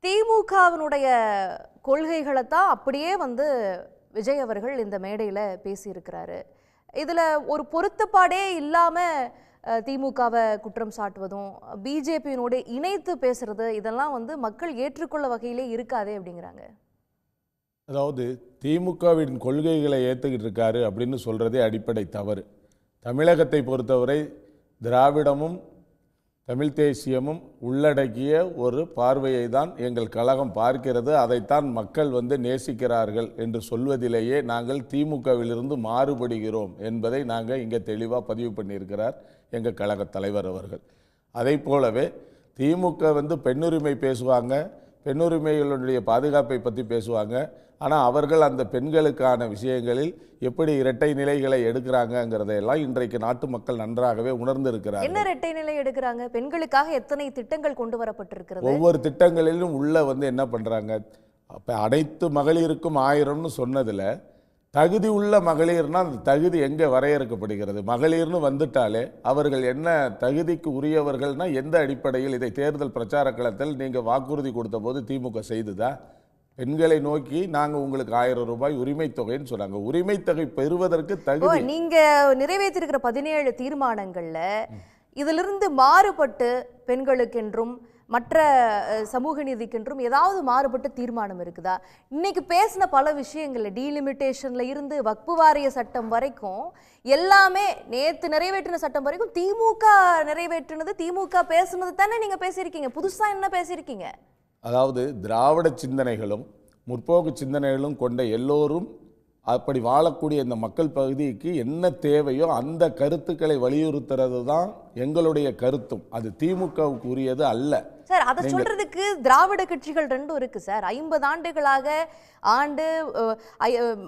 திமுகவினுடைய கொள்கைகளை தான் அப்படியே விஜய் அவர்கள் இந்த மேடையில் பேசியிருக்கிறாரு. இதில் ஒரு பொருத்தப்பாடே இல்லாமல் திமுகவை குற்றம் சாட்டுவதும் பிஜேபியினோட இணைத்து பேசுறது இதெல்லாம் மக்கள் ஏற்றுக்கொள்ள வகையிலே இருக்காதே அப்படிங்கிறாங்க. அதாவது திமுகவின் கொள்கைகளை ஏற்றுக்கிட்டு இருக்காரு அப்படின்னு சொல்கிறதே அடிப்படை தவறு. தமிழகத்தை பொறுத்தவரை திராவிடமும் தமிழ் தேசியமும் உள்ளடக்கிய ஒரு பார்வையை தான் எங்கள் கழகம் பார்க்கிறது. அதைத்தான் மக்கள் நேசிக்கிறார்கள் என்று சொல்வதிலேயே நாங்கள் திமுகவிலிருந்து மாறுபடுகிறோம் என்பதை நாங்கள் இங்கே தெளிவாக பதிவு பண்ணியிருக்கிறார் எங்கள் கழக தலைவர் அவர்கள். அதை போலவே திமுக பெண்ணுரிமை பேசுவாங்க, பெண்ணுரிமைகளுடைய பாதுகாப்பை பற்றி பேசுவாங்க. ஆனால் அவர்கள் அந்த பெண்களுக்கான விஷயங்களில் எப்படி இரட்டை நிலைகளை எடுக்கிறாங்கிறதையெல்லாம் இன்றைக்கு நாட்டு மக்கள் நன்றாகவே உணர்ந்திருக்கிறார்கள். என்ன இரட்டை நிலை எடுக்கிறாங்க? பெண்களுக்காக எத்தனை திட்டங்கள் கொண்டு வரப்பட்டிருக்கிறது. ஒவ்வொரு திட்டங்களிலும் உள்ள என்ன பண்ணுறாங்க, அப்போ அனைத்து மகளிருக்கும் 1000ன்னு சொன்னதில் தகுதி உள்ள மகளிர்னால் அந்த தகுதி எங்கே வரையறுக்கப்படுகிறது? மகளிர்னு வந்துட்டாலே அவர்கள் என்ன தகுதிக்கு உரியவர்கள்னா எந்த அடிப்படையில்? இதை தேர்தல் பிரச்சார களத்தில் நீங்கள் வாக்குறுதி கொடுத்த போது திமுக செய்துதா? பெண்களை நோக்கி நாங்கள் உங்களுக்கு 1000 ரூபாய் உரிமை தொகைன்னு சொன்னாங்க. உரிமை தொகை பெறுவதற்கு தகுதி நீங்க நிறைவேற்றிருக்கிற 17 தீர்மானங்கள்ல இதிலிருந்து மாறுபட்டு பெண்களுக்கென்றும் மற்ற சமூக நீதிக்கென்றும் ஏதாவது மாறுபட்ட தீர்மானம் இருக்குதா? இன்னைக்கு பேசின பல விஷயங்கள்ல டீலிமிட்டேஷன்ல இருந்து வக்பு வாரிய சட்டம் வரைக்கும் எல்லாமே நேத்து நிறைவேற்றின சட்டம் வரைக்கும் திமுக நிறைவேற்றினது, திமுக பேசுனது தானே நீங்க பேசியிருக்கீங்க. புதுசா என்ன பேசியிருக்கீங்க? அதாவது திராவிட சிந்தனைகளும் முற்போக்கு சிந்தனைகளும் கொண்ட எல்லோரும் அப்படி வாழக்கூடிய இந்த மக்கள் பகுதிக்கு என்ன தேவையோ அந்த கருத்துக்களை வலியுறுத்துறது தான் எங்களுடைய கருத்தும். அது திமுகவுக்கு உரியது அல்ல சார். அதை சொல்றதுக்கு திராவிட கட்சிகள் ரெண்டும் இருக்கு சார். 50 ஆண்டுகளாக ஆண்டு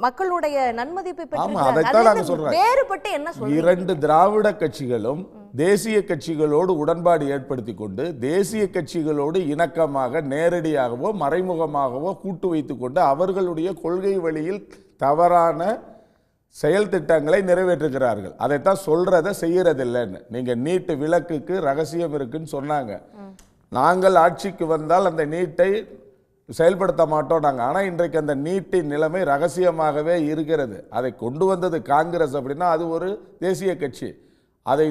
மக்களுடைய நன்மதிப்பை பெற்று வேறுபட்டு என்ன சொல்றீங்க? 2 திராவிட கட்சிகளும் தேசிய கட்சிகளோடு உடன்பாடு ஏற்படுத்தி கொண்டு தேசிய கட்சிகளோடு இணக்கமாக நேரடியாகவோ மறைமுகமாகவோ கூட்டு வைத்து கொண்டு அவர்களுடைய கொள்கை வழியில் தவறான செயல் திட்டங்களை நிறைவேற்றுகிறார்கள். அதைத்தான் சொல்றதை செய்யறதில்லைன்னு. நீங்க நீட்டு விலக்குக்கு ரகசியம் இருக்குன்னு சொன்னாங்க. நாங்கள் ஆட்சிக்கு வந்தால் அந்த நீட்டை செயல்படுத்த மாட்டோம் நாங்கள். ஆனால் இன்றைக்கு அந்த நீட்டின் நிலைமை ரகசியமாகவே இருக்கிறது. அதை கொண்டு வந்தது காங்கிரஸ் அப்படின்னா அது ஒரு தேசிய கட்சி. அதை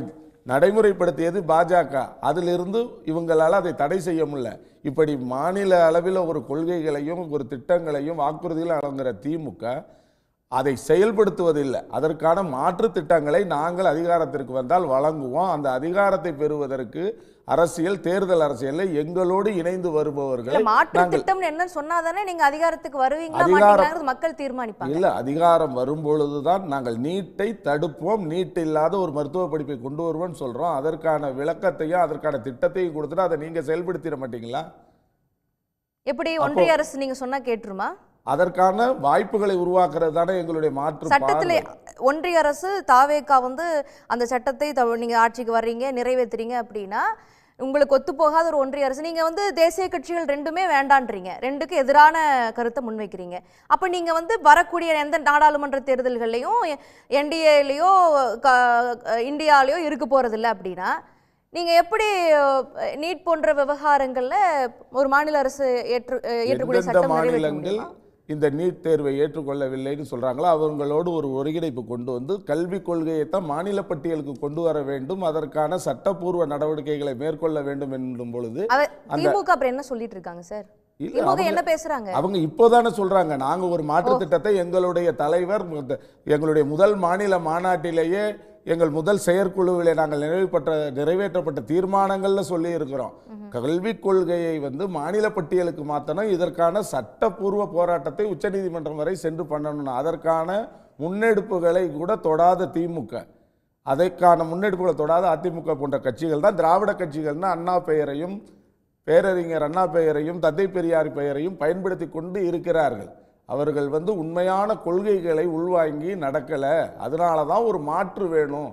நடைமுறைப்படுத்தியது பாஜக. அதிலிருந்து இவங்களால் அதை தடை செய்ய முடியல. இப்படி மாநில அளவில் ஒரு கொள்கைகளையும் ஒரு திட்டங்களையும் வாக்குறுதிகளை வழங்குகிற திமுக அதை செயல்படுத்துவதில்லை. அதற்கான மாற்று திட்டங்களை நாங்கள் அதிகாரத்திற்கு வந்தால் வழங்குவோம். அந்த அதிகாரத்தை பெறுவதற்கு அரசியல் தேர்தல் அரசியல் எங்களோடு இணைந்து வருபவர்கள் மாற்று திட்டம் என்ன சொன்னாதானே நீங்க அதிகாரத்துக்கு வருவீங்களா? மக்கள் தீர்மானிப்பாங்க. இல்ல, அதிகாரம் வரும்பொழுதுதான் நாங்கள் நீட்டை தடுப்போம், நீட் இல்லாத ஒரு மருத்துவ படிப்பை கொண்டு வருவோம்னு சொல்றோம். அதற்கான விளக்கத்தையும் அதற்கான திட்டத்தையும் கொடுத்துட்டு அதை நீங்க செயல்படுத்திட மாட்டீங்களா? எப்படி ஒன்றிய அரசு நீங்க சொன்னா கேட்டுருமா? அதற்கான வாய்ப்புகளை உருவாக்குறது தானே எங்களுடைய மாற்று. சட்டத்திலே ஒன்றிய அரசு தாவேகா அந்த சட்டத்தை நீங்க ஆட்சிக்கு வர்றீங்க நிறைவேற்றுறீங்க அப்படின்னா உங்களுக்கு ஒத்து போகாத ஒரு ஒன்றிய அரசு, நீங்க தேசிய கட்சிகள் ரெண்டுமே வேண்டான்றீங்க, ரெண்டுக்கு எதிரான கருத்தை முன்வைக்கிறீங்க. அப்ப நீங்க வரக்கூடிய எந்த நாடாளுமன்ற தேர்தல்கள்லையும் என்டிஏலையோ இந்தியாலையோ இருக்க போறதில்லை அப்படின்னா நீங்க எப்படி நீட் போன்ற விவகாரங்கள்ல ஒரு மாநில அரசு ஏற்றுக்கூடிய சட்டம் மாநிலங்கள் இந்த நீட் தேர்வை ஏற்றுக்கொள்ளவில்லைன்னு சொல்றாங்களோ அவங்களோடு ஒரு ஒருங்கிணைப்பு கொண்டு கல்விக் கொள்கையை தான் மாநில பட்டியலுக்கு கொண்டு வர வேண்டும், அதற்கான சட்டப்பூர்வ நடவடிக்கைகளை மேற்கொள்ள வேண்டும் என்னும் பொழுது திமுக அப்புறம் என்ன சொல்லிட்டு இருக்காங்க சார்? என்ன பேசுறாங்க? அவங்க இப்போதானே சொல்றாங்க நாங்க ஒரு மாற்று திட்டத்தை எங்களுடைய தலைவர் எங்களுடைய முதல் மாநில மாநாட்டிலேயே எங்கள் முதல் செயற்குழுவிலே நாங்கள் நிறைவேற்றப்பட்ட தீர்மானங்கள்ல சொல்லி இருக்கிறோம். கல்விக் கொள்கையை மாநில பட்டியலுக்கு மாற்றணும், இதற்கான சட்டப்பூர்வ போராட்டத்தை உச்சநீதிமன்றம் வரை சென்று பண்ணணும். அதற்கான முன்னெடுப்புகளை கூட தொடாத திமுக, அதற்கான முன்னெடுப்புகளை தொடாத அதிமுக போன்ற கட்சிகள் தான் திராவிட கட்சிகள்னா அண்ணா பெயரையும் பேரறிஞர் அண்ணா பெயரையும் தந்தை பெரியார் பெயரையும் பயன்படுத்தி கொண்டு இருக்கிறார்கள். அவர்கள் உண்மையான கொள்கைகளை உள்வாங்கி நடக்கல. அதனாலதான் ஒரு மாற்று வேணும்.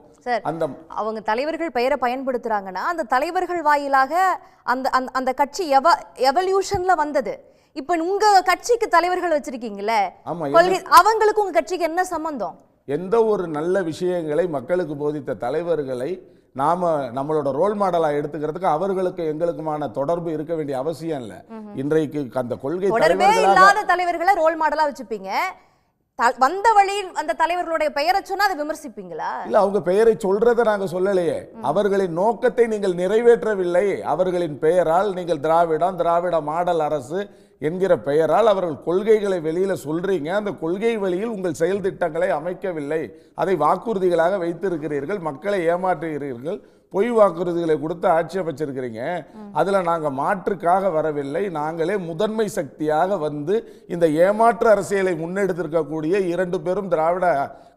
அந்த அவங்க தலைவர்கள் பெயரை பயன்படுத்துறாங்கன்னா அந்த தலைவர்கள் வாயிலாக அந்த அந்த கட்சி எவல்யூஷன்ல வந்தது. இப்ப உங்க கட்சிக்கு தலைவர்கள் வச்சிருக்கீங்களே, அவங்களுக்கு உங்க கட்சிக்கு என்ன சம்பந்தம்? எந்த ஒரு நல்ல விஷயங்களை மக்களுக்கு போதித்த தலைவர்களை நம்மளோட ரோல் மாடலா எடுத்துக்கிறதுக்கு அவர்களுக்கு எங்களுக்குமான தொடர்பு இருக்க வேண்டிய அவசியம் இல்லை. இன்றைக்கு அந்த கொள்கை தொடர்பே இல்லாத தலைவர்களை ரோல் மாடலா வச்சுப்பீங்க. வந்த வழியில் அந்த தலைவர்களுடைய பெயரை சொன்னா அதை விமர்சிப்பீங்களா? இல்ல, அவங்க பெயரை சொல்றதை நாங்க சொல்லலையே. அவர்களின் நோக்கத்தை நீங்கள் நிறைவேற்றவில்லை. அவர்களின் பெயரால் நீங்கள் திராவிட மாடல் அரசு என்கிற பெயரால் அவர்கள் கொள்கைகளை வெளியில சொல்றீங்க. அந்த கொள்கை வழியில் உங்கள் செயல் திட்டங்களை அமைக்கவில்லை. அதை வாக்குறுதிகளாக வைத்திருக்கிறீர்கள், மக்களை ஏமாற்றுகிறீர்கள், பொய் வாக்குறுதிகளை கொடுத்து ஆட்சி அமைச்சிருக்கிறீங்க. அதுல நாங்க மாற்றுக்காக வரவில்லை. நாங்களே முதன்மை சக்தியாக வந்து இந்த ஏமாற்று அரசியலை முன்னெடுத்திருக்கக்கூடிய 2 பெரும் திராவிட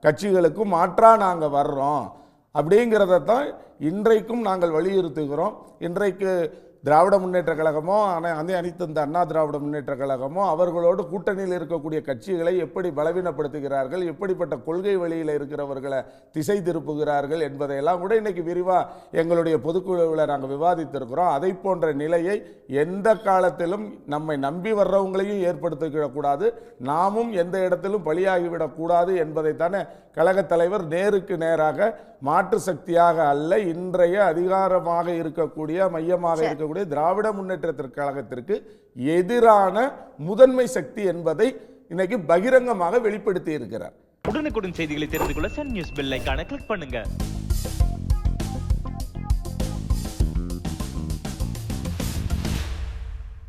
கட்சிகளுக்கும் மாற்றா நாங்க வர்றோம் அப்படிங்கிறதான் இன்றைக்கும் நாங்கள் வலியுறுத்துகிறோம். இன்றைக்கு திராவிட முன்னேற்ற கழகமோ அனைத்து இந்த அண்ணா திராவிட முன்னேற்ற கழகமோ அவர்களோடு கூட்டணியில் இருக்கக்கூடிய கட்சிகளை எப்படி பலவீனப்படுத்துகிறார்கள், எப்படிப்பட்ட கொள்கை வழியில் இருக்கிறவர்களை திசை திருப்புகிறார்கள் என்பதையெல்லாம் கூட இன்னைக்கு விரிவாக எங்களுடைய பொதுக்குழுவில் நாங்கள் விவாதித்திருக்கிறோம். அதை போன்ற நிலையை எந்த காலத்திலும் நம்மை நம்பி வர்றவங்களையும் ஏற்படுத்திவிடக்கூடாது, நாமும் எந்த இடத்திலும் பலியாகிவிடக்கூடாது என்பதைத்தானே கழகத் தலைவர் நேருக்கு நேராக மாற்று சக்தியாக அல்ல, இன்றைய அதிகாரமாக இருக்கக்கூடிய மையமாக இருக்கக்கூடிய திராவிட முன்னேற்ற கழகத்திற்கு எதிரான முதன்மை சக்தி என்பதை இன்னைக்கு பகிரங்கமாக வெளிப்படுத்தி இருக்கிறார். உடனுக்குடன் செய்திகளை தெரிந்து கொள்ள சன் நியூஸ் பெல் ஐகானை கிளிக் பண்ணுங்க.